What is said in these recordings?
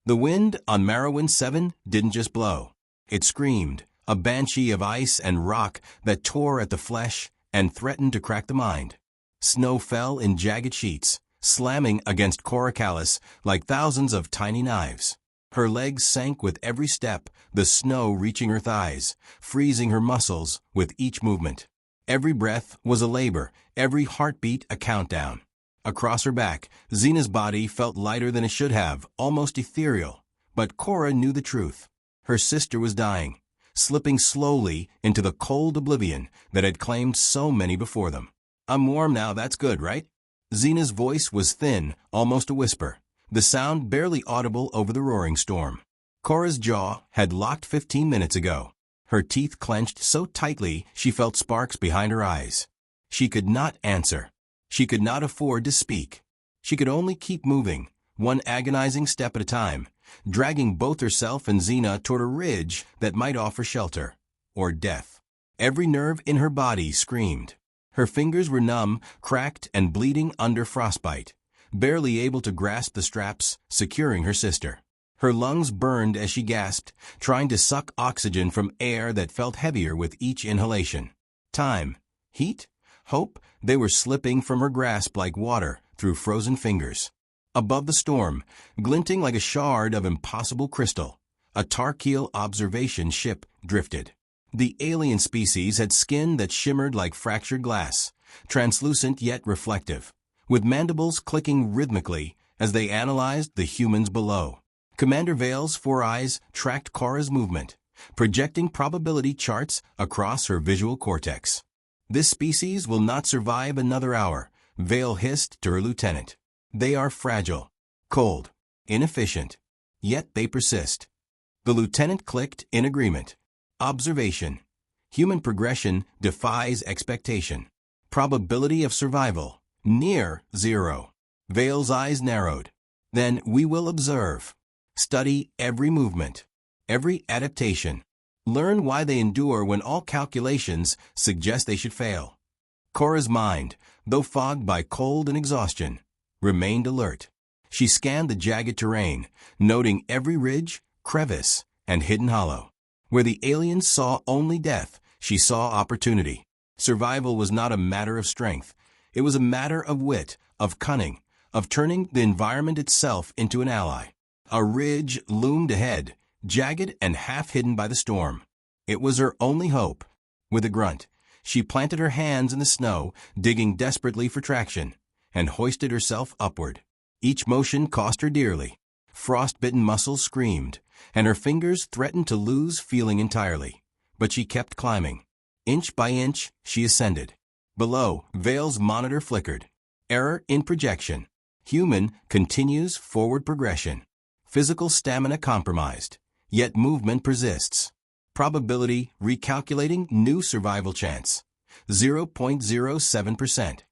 The wind on Morrowind 7 didn't just blow. It screamed, a banshee of ice and rock that tore at the flesh and threatened to crack the mind. Snow fell in jagged sheets, slamming against Cora Callis like thousands of tiny knives. Her legs sank with every step, the snow reaching her thighs, freezing her muscles with each movement. Every breath was a labor, every heartbeat a countdown. Across her back, Xena's body felt lighter than it should have, almost ethereal. But Cora knew the truth. Her sister was dying, slipping slowly into the cold oblivion that had claimed so many before them. "I'm warm now, that's good, right?" Xena's voice was thin, almost a whisper, the sound barely audible over the roaring storm. Cora's jaw had locked 15 minutes ago. Her teeth clenched so tightly she felt sparks behind her eyes. She could not answer. She could not afford to speak. She could only keep moving, one agonizing step at a time, dragging both herself and Xena toward a ridge that might offer shelter, or death. Every nerve in her body screamed. Her fingers were numb, cracked, and bleeding under frostbite, barely able to grasp the straps securing her sister. Her lungs burned as she gasped, trying to suck oxygen from air that felt heavier with each inhalation. Time, heat, hope, they were slipping from her grasp like water through frozen fingers. Above the storm, glinting like a shard of impossible crystal, a Tarkeel observation ship drifted. The alien species had skin that shimmered like fractured glass, translucent yet reflective, with mandibles clicking rhythmically as they analyzed the humans below. Commander Vale's 4 eyes tracked Cora's movement, projecting probability charts across her visual cortex. "This species will not survive another hour," Vale hissed to her lieutenant. "They are fragile, cold, inefficient, yet they persist." The lieutenant clicked in agreement. Observation. Human progression defies expectation. Probability of survival, near 0. Vale's eyes narrowed. "Then we will observe. Study every movement, every adaptation. Learn why they endure when all calculations suggest they should fail." Cora's mind, though fogged by cold and exhaustion, remained alert. She scanned the jagged terrain, noting every ridge, crevice, and hidden hollow. Where the aliens saw only death, she saw opportunity. Survival was not a matter of strength. It was a matter of wit, of cunning, of turning the environment itself into an ally. A ridge loomed ahead, jagged and half-hidden by the storm. It was her only hope. With a grunt, she planted her hands in the snow, digging desperately for traction, and hoisted herself upward. Each motion cost her dearly. Frost-bitten muscles screamed, and her fingers threatened to lose feeling entirely. But she kept climbing. Inch by inch, she ascended. Below, Vale's monitor flickered. Error in projection. Human continues forward progression. Physical stamina compromised, yet movement persists. Probability recalculating new survival chance. 0.07%.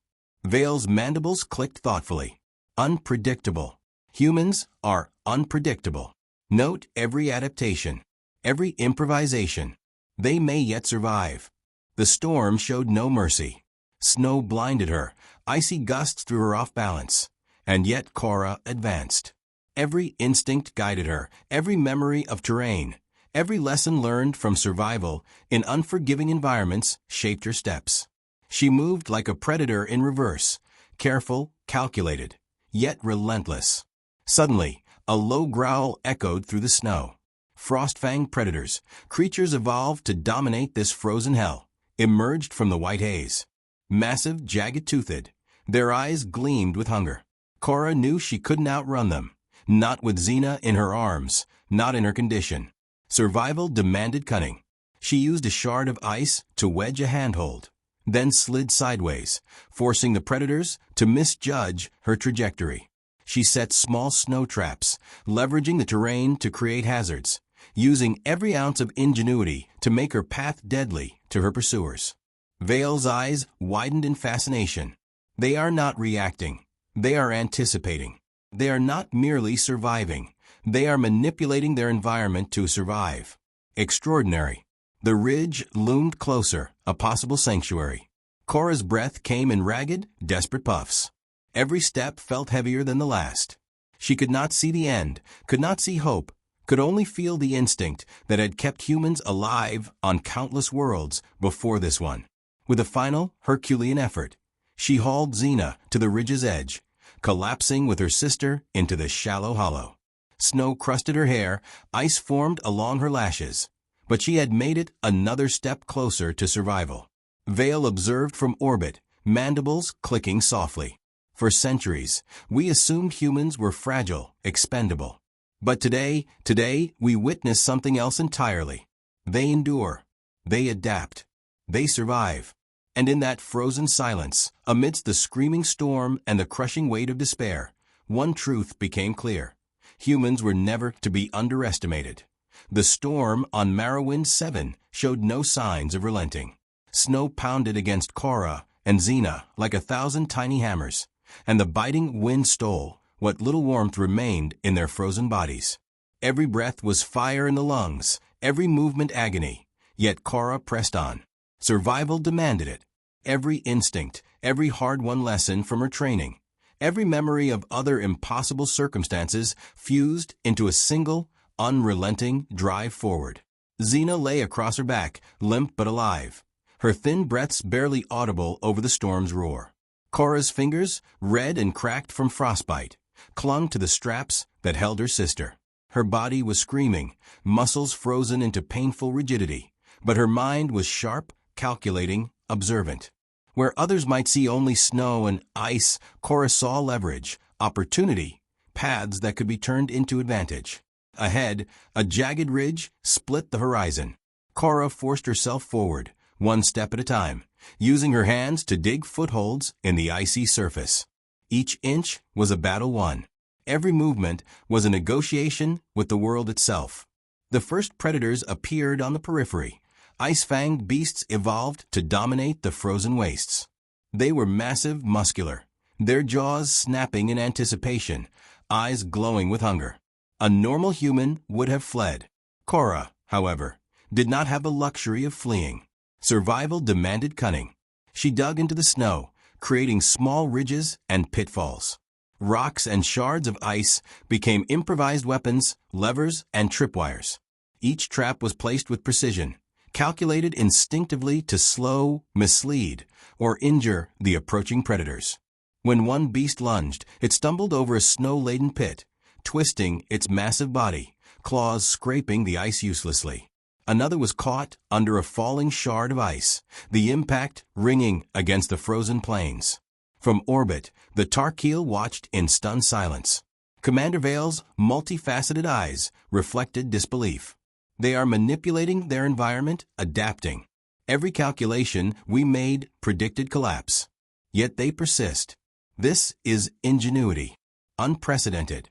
Vale's mandibles clicked thoughtfully. Unpredictable. Humans are unpredictable. Note every adaptation, every improvisation. They may yet survive. The storm showed no mercy. Snow blinded her, icy gusts threw her off balance. And yet Cora advanced. Every instinct guided her, every memory of terrain, every lesson learned from survival in unforgiving environments shaped her steps. She moved like a predator in reverse, careful, calculated, yet relentless. Suddenly, a low growl echoed through the snow. Frost-fanged predators, creatures evolved to dominate this frozen hell, emerged from the white haze. Massive, jagged-toothed, their eyes gleamed with hunger. Cora knew she couldn't outrun them. Not with Xena in her arms, not in her condition. Survival demanded cunning. She used a shard of ice to wedge a handhold, then slid sideways, forcing the predators to misjudge her trajectory. She set small snow traps, leveraging the terrain to create hazards, using every ounce of ingenuity to make her path deadly to her pursuers. Vale's eyes widened in fascination. They are not reacting. They are anticipating. They are not merely surviving. They are manipulating their environment to survive. Extraordinary. The ridge loomed closer, a possible sanctuary. Cora's breath came in ragged, desperate puffs. Every step felt heavier than the last. She could not see the end, could not see hope, could only feel the instinct that had kept humans alive on countless worlds before this one. With a final, Herculean effort, she hauled Xena to the ridge's edge, collapsing with her sister into the shallow hollow. Snow crusted her hair, ice formed along her lashes, but she had made it another step closer to survival. Vale observed from orbit, mandibles clicking softly. For centuries, we assumed humans were fragile, expendable. But today we witness something else entirely. They endure. They adapt. They survive. And in that frozen silence, amidst the screaming storm and the crushing weight of despair, one truth became clear. Humans were never to be underestimated. The storm on Morrowind 7 showed no signs of relenting. Snow pounded against Korra and Xena like 1,000 tiny hammers, and the biting wind stole what little warmth remained in their frozen bodies. Every breath was fire in the lungs, every movement agony, yet Korra pressed on. Survival demanded it. Every instinct, every hard-won lesson from her training, every memory of other impossible circumstances fused into a single, unrelenting drive forward. Xena lay across her back, limp but alive, her thin breaths barely audible over the storm's roar. Korra's fingers, red and cracked from frostbite, clung to the straps that held her sister. Her body was screaming, muscles frozen into painful rigidity, but her mind was sharp, calculating, observant. Where others might see only snow and ice, Korra saw leverage, opportunity, paths that could be turned into advantage. Ahead, a jagged ridge split the horizon. Korra forced herself forward, one step at a time, using her hands to dig footholds in the icy surface. Each inch was a battle won. Every movement was a negotiation with the world itself. The first predators appeared on the periphery. Ice-fanged beasts evolved to dominate the frozen wastes. They were massive, muscular, their jaws snapping in anticipation, eyes glowing with hunger. A normal human would have fled. Korra, however, did not have the luxury of fleeing. Survival demanded cunning. She dug into the snow, creating small ridges and pitfalls. Rocks and shards of ice became improvised weapons, levers, and tripwires. Each trap was placed with precision, calculated instinctively to slow, mislead, or injure the approaching predators. When one beast lunged, it stumbled over a snow-laden pit, twisting its massive body, claws scraping the ice uselessly. Another was caught under a falling shard of ice, the impact ringing against the frozen plains. From orbit, the Tarkeel watched in stunned silence. Commander Vale's multifaceted eyes reflected disbelief. They are manipulating their environment, adapting. Every calculation we made predicted collapse. Yet they persist. This is ingenuity. Unprecedented.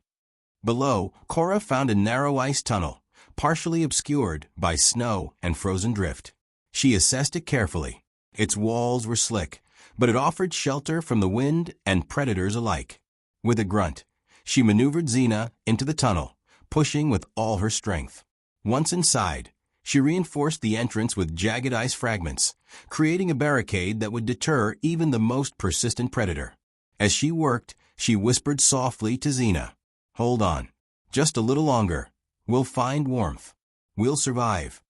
Below, Korra found a narrow ice tunnel, partially obscured by snow and frozen drift. She assessed it carefully. Its walls were slick, but it offered shelter from the wind and predators alike. With a grunt, she maneuvered Xena into the tunnel, pushing with all her strength. Once inside, she reinforced the entrance with jagged ice fragments, creating a barricade that would deter even the most persistent predator. As she worked, she whispered softly to Xena, "Hold on. Just a little longer. We'll find warmth. We'll survive."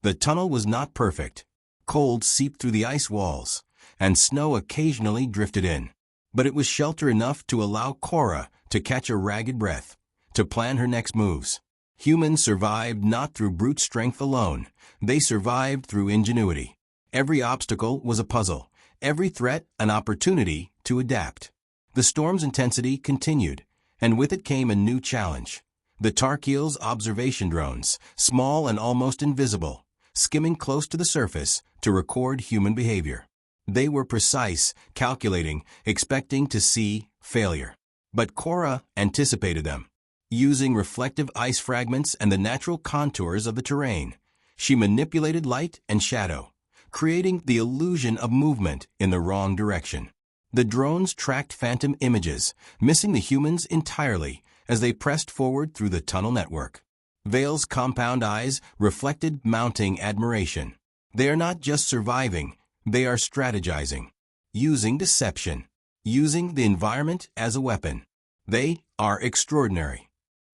The tunnel was not perfect. Cold seeped through the ice walls, and snow occasionally drifted in. But it was shelter enough to allow Korra to catch a ragged breath, to plan her next moves. Humans survived not through brute strength alone. They survived through ingenuity. Every obstacle was a puzzle, every threat an opportunity to adapt. The storm's intensity continued, and with it came a new challenge. The Tarkeel's observation drones, small and almost invisible, skimming close to the surface to record human behavior. They were precise, calculating, expecting to see failure. But Korra anticipated them. Using reflective ice fragments and the natural contours of the terrain, she manipulated light and shadow, creating the illusion of movement in the wrong direction. The drones tracked phantom images, missing the humans entirely as they pressed forward through the tunnel network. Vale's compound eyes reflected mounting admiration. They are not just surviving, they are strategizing, using deception, using the environment as a weapon. They are extraordinary.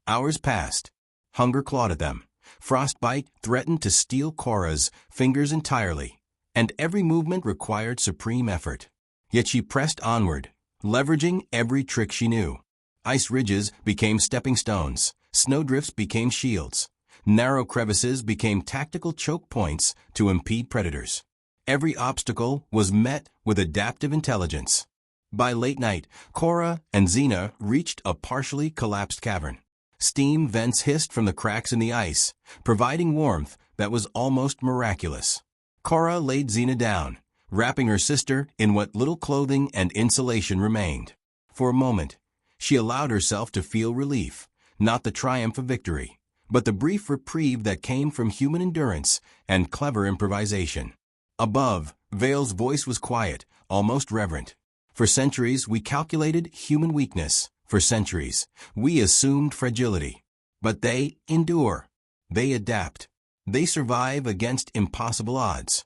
Hours passed. Hunger clawed at them. Frostbite threatened to steal Cora's fingers entirely, and every movement required supreme effort. Yet she pressed onward, leveraging every trick she knew. Ice ridges became stepping stones, snowdrifts became shields, narrow crevices became tactical choke points to impede predators. Every obstacle was met with adaptive intelligence. By late night, Cora and Xena reached a partially collapsed cavern. Steam vents hissed from the cracks in the ice, providing warmth that was almost miraculous. Cora laid Xena down, wrapping her sister in what little clothing and insulation remained. For a moment, she allowed herself to feel relief, not the triumph of victory, but the brief reprieve that came from human endurance and clever improvisation. Above, Vale's voice was quiet, almost reverent. For centuries, we calculated human weakness. For centuries, we assumed fragility. But they endure. They adapt. They survive against impossible odds.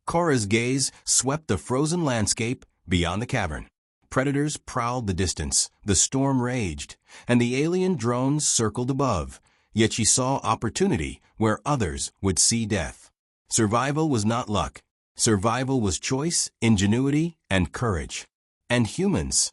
Cora's gaze swept the frozen landscape beyond the cavern. Predators prowled the distance, the storm raged, and the alien drones circled above, yet she saw opportunity where others would see death. Survival was not luck. Survival was choice, ingenuity, and courage. And humans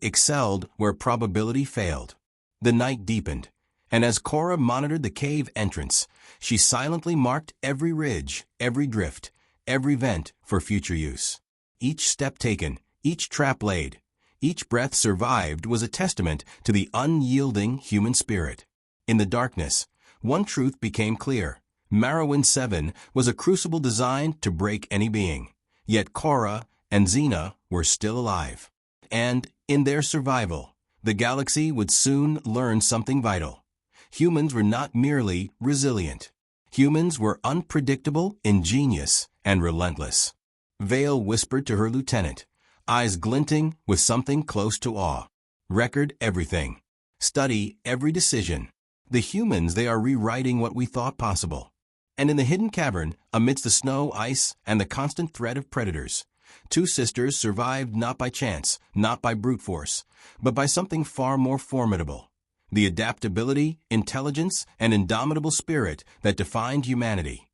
excelled where probability failed. The night deepened, and as Cora monitored the cave entrance, she silently marked every ridge, every drift, every vent for future use. Each step taken, each trap laid, each breath survived was a testament to the unyielding human spirit. In the darkness, one truth became clear. Morrowind 7 was a crucible designed to break any being. Yet Cora and Xena were still alive. And, in their survival, the galaxy would soon learn something vital. Humans were not merely resilient. Humans were unpredictable, ingenious, and relentless. Vale whispered to her lieutenant, eyes glinting with something close to awe. Record everything. Study every decision. The humans, they are rewriting what we thought possible. And in the hidden cavern, amidst the snow, ice, and the constant threat of predators, two sisters survived not by chance, not by brute force, but by something far more formidable. The adaptability, intelligence, and indomitable spirit that defined humanity.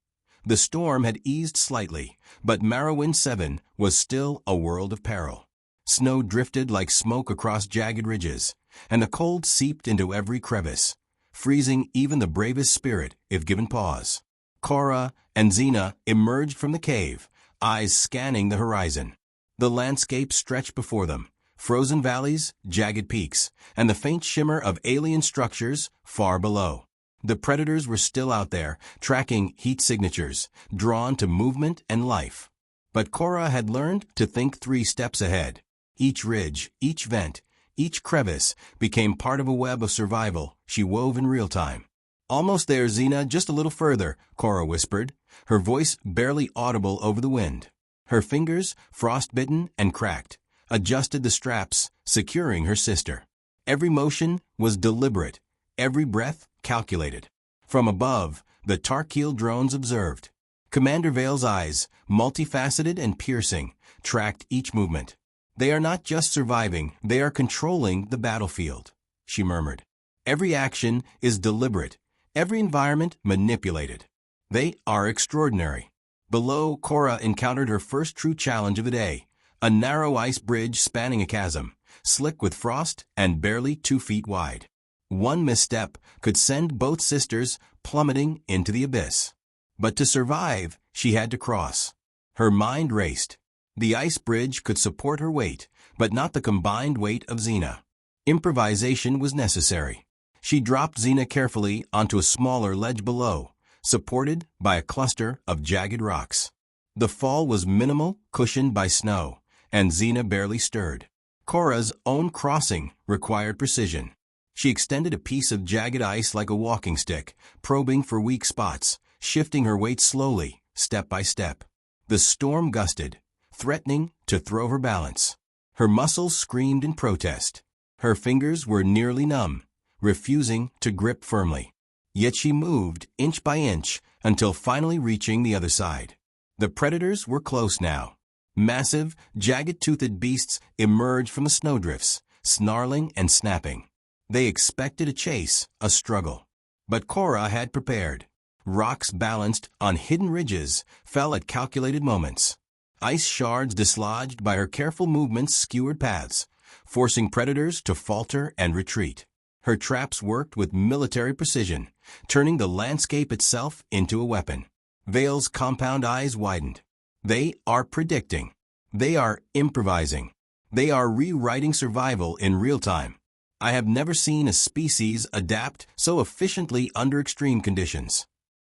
The storm had eased slightly, but Morrowind 7 was still a world of peril. Snow drifted like smoke across jagged ridges, and the cold seeped into every crevice, freezing even the bravest spirit if given pause. Cora and Xena emerged from the cave, eyes scanning the horizon. The landscape stretched before them, frozen valleys, jagged peaks, and the faint shimmer of alien structures far below. The predators were still out there, tracking heat signatures, drawn to movement and life. But Cora had learned to think 3 steps ahead. Each ridge, each vent, each crevice became part of a web of survival she wove in real time. "Almost there, Xena, just a little further," Cora whispered, her voice barely audible over the wind. Her fingers, frostbitten and cracked, adjusted the straps, securing her sister. Every motion was deliberate, every breath calculated. From above, the Tarkeel drones observed. Commander Vale's eyes, multifaceted and piercing, tracked each movement. "They are not just surviving, they are controlling the battlefield," she murmured. "Every action is deliberate, every environment manipulated. They are extraordinary." Below, Cora encountered her first true challenge of the day, a narrow ice bridge spanning a chasm, slick with frost and barely 2 feet wide. One misstep could send both sisters plummeting into the abyss. But to survive, she had to cross. Her mind raced. The ice bridge could support her weight, but not the combined weight of Xena. Improvisation was necessary. She dropped Xena carefully onto a smaller ledge below, supported by a cluster of jagged rocks. The fall was minimal, cushioned by snow, and Xena barely stirred. Cora's own crossing required precision. She extended a piece of jagged ice like a walking stick, probing for weak spots, shifting her weight slowly, step by step. The storm gusted, threatening to throw her balance. Her muscles screamed in protest. Her fingers were nearly numb, refusing to grip firmly. Yet she moved inch by inch until finally reaching the other side. The predators were close now. Massive, jagged-toothed beasts emerged from the snowdrifts, snarling and snapping. They expected a chase, a struggle. But Korra had prepared. Rocks balanced on hidden ridges fell at calculated moments. Ice shards dislodged by her careful movements skewered paths, forcing predators to falter and retreat. Her traps worked with military precision, turning the landscape itself into a weapon. Vale's compound eyes widened. They are predicting. They are improvising. They are rewriting survival in real time. I have never seen a species adapt so efficiently under extreme conditions.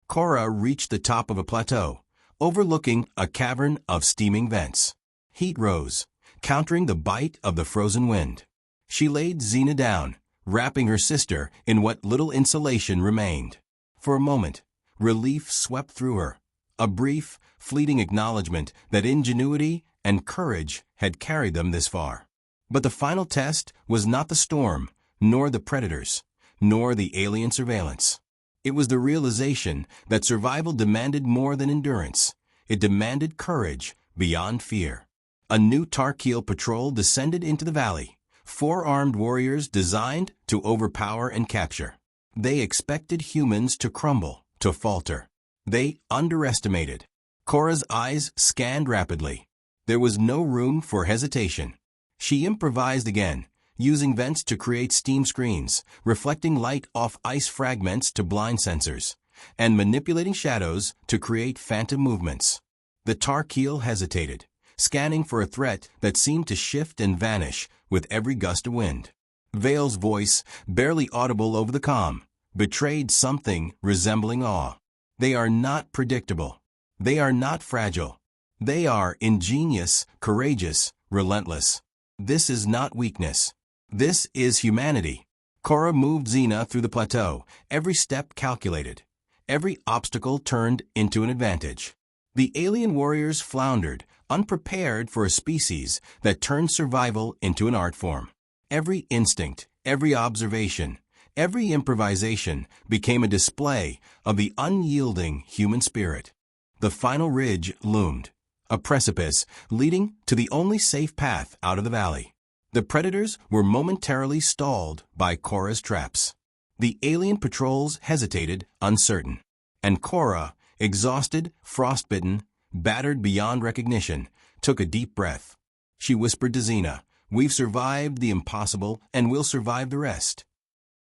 Korra reached the top of a plateau, overlooking a cavern of steaming vents. Heat rose, countering the bite of the frozen wind. She laid Xena down, wrapping her sister in what little insulation remained. For a moment, relief swept through her, a brief, fleeting acknowledgement that ingenuity and courage had carried them this far. But the final test was not the storm, nor the predators, nor the alien surveillance. It was the realization that survival demanded more than endurance. It demanded courage beyond fear. A new Tarkeel patrol descended into the valley, 4 armed warriors designed to overpower and capture. They expected humans to crumble, to falter. They underestimated. Korra's eyes scanned rapidly. There was no room for hesitation. She improvised again, using vents to create steam screens, reflecting light off ice fragments to blind sensors, and manipulating shadows to create phantom movements. The Tarkeel hesitated, scanning for a threat that seemed to shift and vanish with every gust of wind. Vale's voice, barely audible over the comm, betrayed something resembling awe. They are not predictable. They are not fragile. They are ingenious, courageous, relentless. This is not weakness. This is humanity. Korra moved Xena through the plateau, every step calculated, every obstacle turned into an advantage. The alien warriors floundered, unprepared for a species that turned survival into an art form. Every instinct, every observation, every improvisation became a display of the unyielding human spirit. The final ridge loomed, a precipice leading to the only safe path out of the valley. The predators were momentarily stalled by Korra's traps. The alien patrols hesitated, uncertain. And Korra, exhausted, frostbitten, battered beyond recognition, took a deep breath. She whispered to Xena, "We've survived the impossible and we'll survive the rest."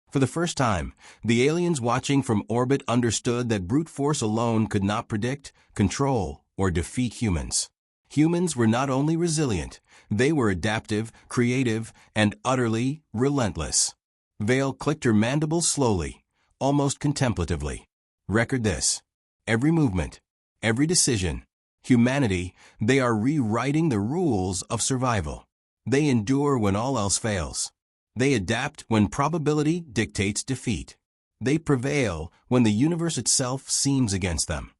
For the first time, the aliens watching from orbit understood that brute force alone could not predict, control, or defeat humans. Humans were not only resilient, they were adaptive, creative, and utterly relentless. Vale clicked her mandibles slowly, almost contemplatively. Record this. Every movement, every decision. Humanity, they are rewriting the rules of survival. They endure when all else fails. They adapt when probability dictates defeat. They prevail when the universe itself seems against them.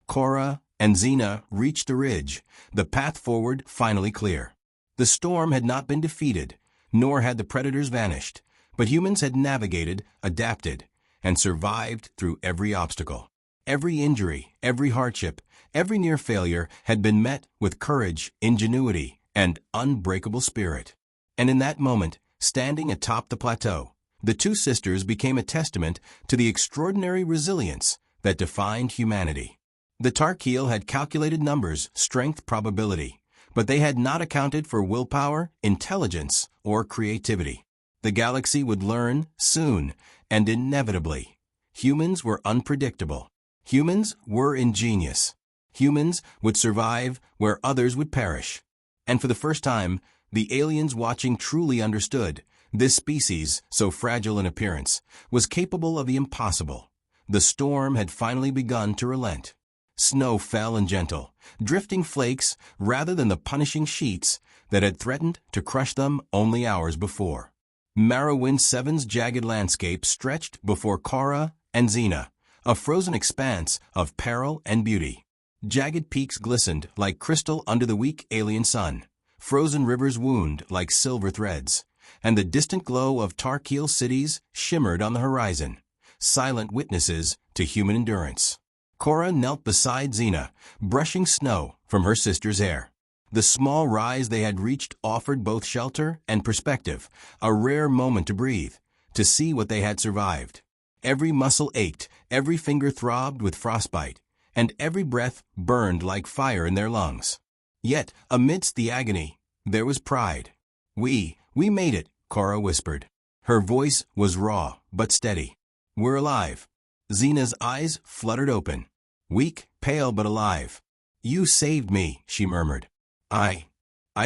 Korra and Xena reached the ridge, the path forward finally clear. The storm had not been defeated, nor had the predators vanished, but humans had navigated, adapted, and survived through every obstacle. Every injury, every hardship, every near failure had been met with courage, ingenuity, and unbreakable spirit. And in that moment, standing atop the plateau, the two sisters became a testament to the extraordinary resilience that defined humanity. The Tarkeel had calculated numbers, strength, probability, but they had not accounted for willpower, intelligence, or creativity. The galaxy would learn soon and inevitably. Humans were unpredictable. Humans were ingenious. Humans would survive where others would perish. And for the first time, the aliens watching truly understood this species, so fragile in appearance, was capable of the impossible. The storm had finally begun to relent. Snow fell in gentle, drifting flakes rather than the punishing sheets that had threatened to crush them only hours before. Morrowind 7's jagged landscape stretched before Korra and Xena, a frozen expanse of peril and beauty. Jagged peaks glistened like crystal under the weak alien sun. Frozen rivers wound like silver threads, and the distant glow of Tarkeel cities shimmered on the horizon, silent witnesses to human endurance. Korra knelt beside Xena, brushing snow from her sister's hair. The small rise they had reached offered both shelter and perspective, a rare moment to breathe, to see what they had survived. Every muscle ached, every finger throbbed with frostbite, and every breath burned like fire in their lungs. Yet, amidst the agony, there was pride. We made it," Cora whispered. Her voice was raw, but steady. "We're alive." Xena's eyes fluttered open. Weak, pale, but alive. "You saved me," she murmured. I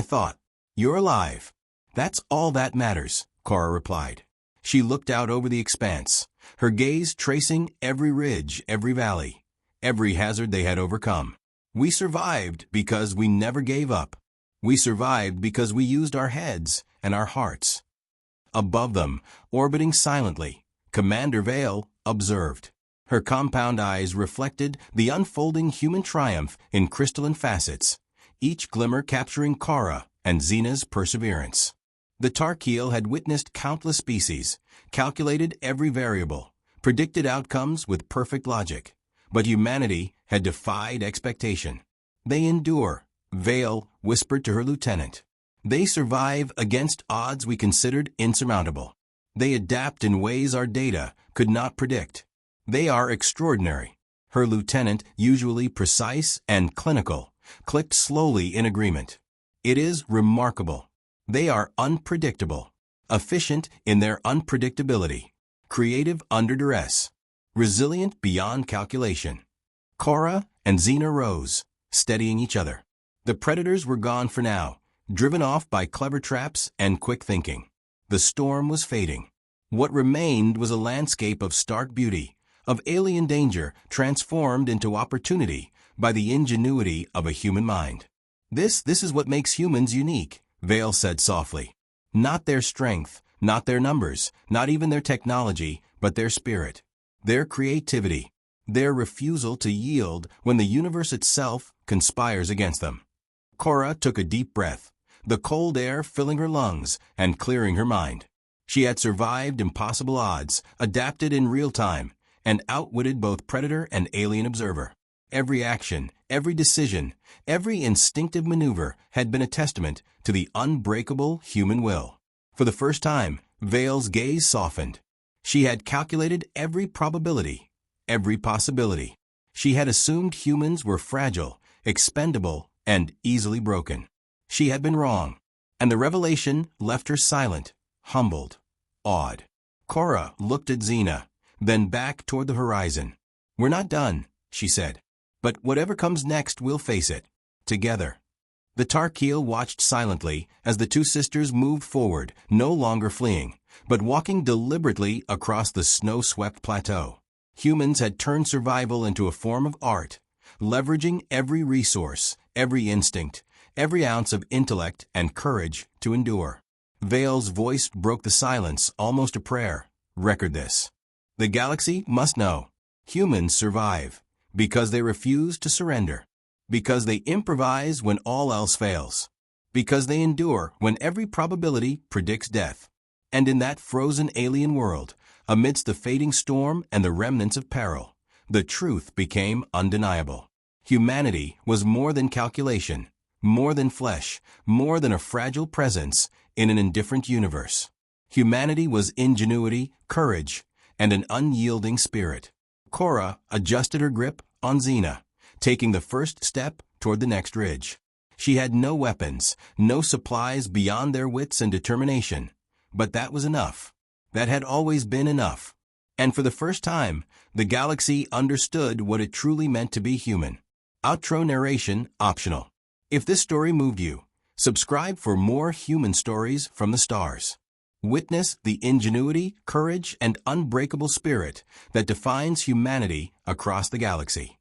thought. "You're alive. That's all that matters," Cora replied. She looked out over the expanse, her gaze tracing every ridge, every valley, every hazard they had overcome. "We survived because we never gave up. We survived because we used our heads and our hearts." Above them, orbiting silently, Commander Vale observed. Her compound eyes reflected the unfolding human triumph in crystalline facets, each glimmer capturing Cora and Xena's perseverance. The Tarkeel had witnessed countless species, calculated every variable, predicted outcomes with perfect logic, but humanity had defied expectation. "They endure," Vale whispered to her lieutenant. "They survive against odds we considered insurmountable. They adapt in ways our data could not predict. They are extraordinary." Her lieutenant, usually precise and clinical, clicked slowly in agreement. "It is remarkable. They are unpredictable, efficient in their unpredictability, creative under duress, resilient beyond calculation." Cora and Xena rose, steadying each other. The predators were gone for now, driven off by clever traps and quick thinking. The storm was fading. What remained was a landscape of stark beauty, of alien danger transformed into opportunity by the ingenuity of a human mind. This is what makes humans unique," Vale said softly. "Not their strength, not their numbers, not even their technology, but their spirit, their creativity, their refusal to yield when the universe itself conspires against them." Cora took a deep breath, the cold air filling her lungs and clearing her mind. She had survived impossible odds, adapted in real time, and outwitted both predator and alien observer. Every action, every decision, every instinctive maneuver had been a testament to the unbreakable human will. For the first time, Vale's gaze softened. She had calculated every probability, every possibility. She had assumed humans were fragile, expendable, and easily broken. She had been wrong, and the revelation left her silent, humbled, awed. Cora looked at Xena, then back toward the horizon. "We're not done," she said. "But whatever comes next, we'll face it. Together." The Tarkeel watched silently as the two sisters moved forward, no longer fleeing, but walking deliberately across the snow-swept plateau. Humans had turned survival into a form of art, leveraging every resource, every instinct, every ounce of intellect and courage to endure. Vale's voice broke the silence, almost a prayer. "Record this. The galaxy must know. Humans survive because they refuse to surrender, because they improvise when all else fails, because they endure when every probability predicts death. And in that frozen alien world, amidst the fading storm and the remnants of peril, the truth became undeniable. Humanity was more than calculation, more than flesh, more than a fragile presence in an indifferent universe. Humanity was ingenuity, courage, and an unyielding spirit." Cora adjusted her grip on Xena, taking the first step toward the next ridge. She had no weapons, no supplies beyond their wits and determination, but that was enough. That had always been enough. And for the first time, the galaxy understood what it truly meant to be human. Outro narration optional. If this story moved you, subscribe for more human stories from the stars. Witness the ingenuity, courage, and unbreakable spirit that defines humanity across the galaxy.